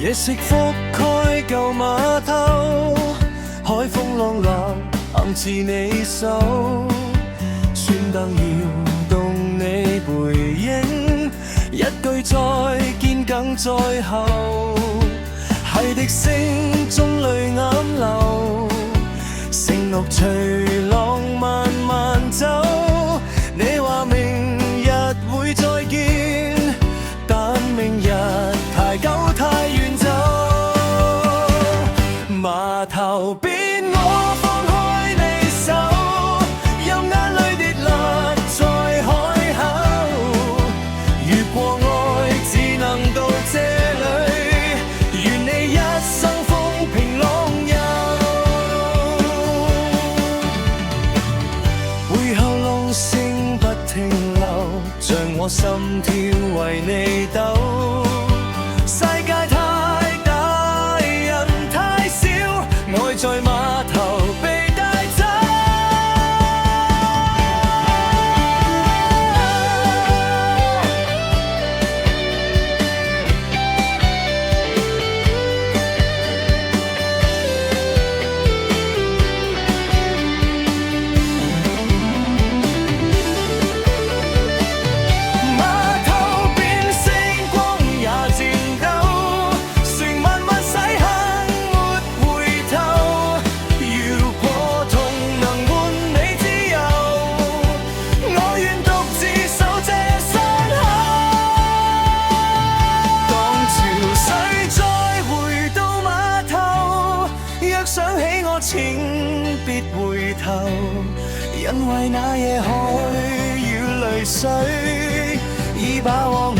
夜色覆蓋舊碼頭，海風浪立，暗刺你手，船燈搖動你背影，一句再見更在後，係笛聲中淚眼流，承諾隨浪漫慢走。你話明日會再見，但明日太久太遠走。碼頭邊我放開你手，任眼淚跌落在海口。如果愛只能到這裏，願你一生風平浪遊。背後浪聲不停留，像我心跳為你抖。世界太大，人太少，愛在碼頭被帶走。碼頭邊星光也顫抖，船慢慢駛向沒回頭。如果痛能換你自由，我願獨自守這傷口。當潮水再回到碼頭，若想起我請別回頭，因為那夜海與淚水已把我